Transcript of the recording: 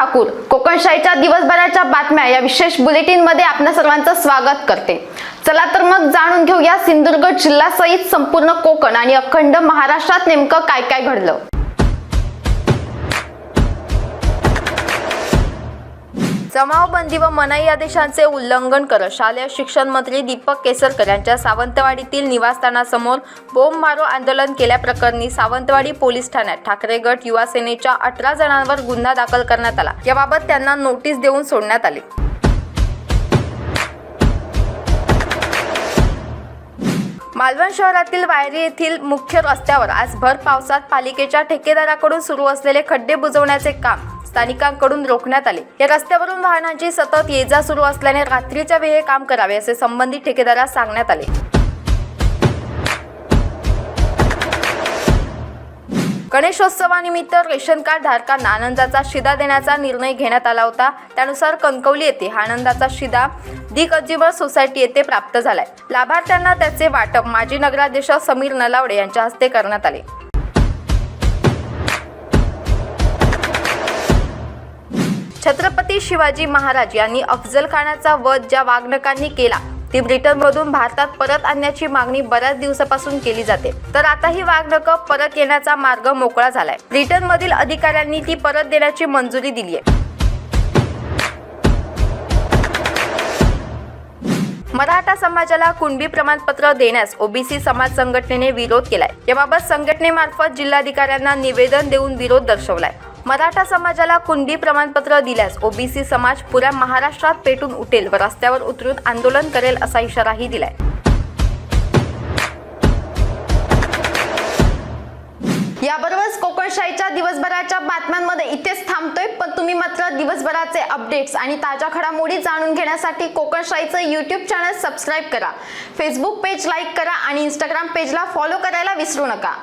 ठाकूर कोकणशाहीच्या दिवसभराच्या बातम्या या विशेष बुलेटिन मध्ये आपणा सर्वांचं स्वागत करते। चला तर मग जाणून घेऊया सिंधुदुर्ग जिल्ह्यासहित संपूर्ण कोकण आणि अखंड महाराष्ट्रात नेमकं काय काय घडलं। जमावबंदी व मनाई आदेशांचे उल्लंघन करत शालेय शिक्षण मंत्री दीपक केसरकर यांच्या सावंतवाडीतील निवासस्थानासमोर बोंब मारो आंदोलन केल्याप्रकरणी सावंतवाडी पोलीस ठाण्यात ठाकरे गट युवा सेनेच्या 18 जणांवर गुन्हा दाखल करण्यात आला। याबाबत त्यांना नोटीस देऊन सोडण्यात आले। मालवण शहरातील वायरी येथील मुख्य रस्त्यावर आज भर पावसात पालिकेच्या ठेकेदाराकडून सुरू असलेले खड्डे बुजवण्याचे काम स्थानिकांकडून रोखण्यात आले। या रस्त्यावरून वाहनांची सतत ये-जा सुरू असल्याने रात्रीच्या वेळी काम करावे असे संबंधित ठेकेदारास सांगण्यात आले। गणेशोत्सवानिमित्त रेशन कार्ड धारकांना आनंदाचा शिधा देण्याचा निर्णय घेण्यात आला होता। त्यानुसार कणकवली येथे आनंदाचा शिधा दी कंझ्युमर सोसायटी येथे प्राप्त झालाय। लाभार्थ्यांना त्याचे वाटप माजी नगराध्यक्ष समीर नलावडे यांच्या हस्ते करण्यात आले। छत्रपती शिवाजी महाराज यांनी अफजल खानाचा वध ज्या वाघनकांनी केला ती ब्रिटनमधून भारतात परत आणण्याची मागणी बऱ्याच दिवसापासून केली जाते। तर आता ही वाघनकं परत येण्याचा मार्ग मोकळा झालाय। ब्रिटनमधील अधिकाऱ्यांनी ती परत देण्याची मंजुरी दिली आहे। मराठा समाजाला कुणबी प्रमाणपत्र देण्यास ओबीसी समाज संघटनेने विरोध केलाय। याबाबत संघटनेमार्फत जिल्हाधिकाऱ्यांना निवेदन देऊन विरोध दर्शवलाय। मराठा समाजाला कुणबी प्रमाणपत्र दिल्यास ओबीसी समाज पुऱ्या महाराष्ट्रात पेटून उठेल व रस्त्यावर उतरून आंदोलन करेल असा इशाराही दिलाय। याबरोबरच कोकणशाहीच्या दिवसभराच्या बातम्यांमध्ये इथेच थांबतोय, पण तुम्ही मात्र दिवसभराचे अपडेट्स आणि ताज्या घडामोडी जाणून घेण्यासाठी कोकणशाहीचं YouTube चॅनल सबस्क्राइब करा, फेसबुक पेज लाईक करा आणि Instagram पेजला फॉलो करायला विसरू नका।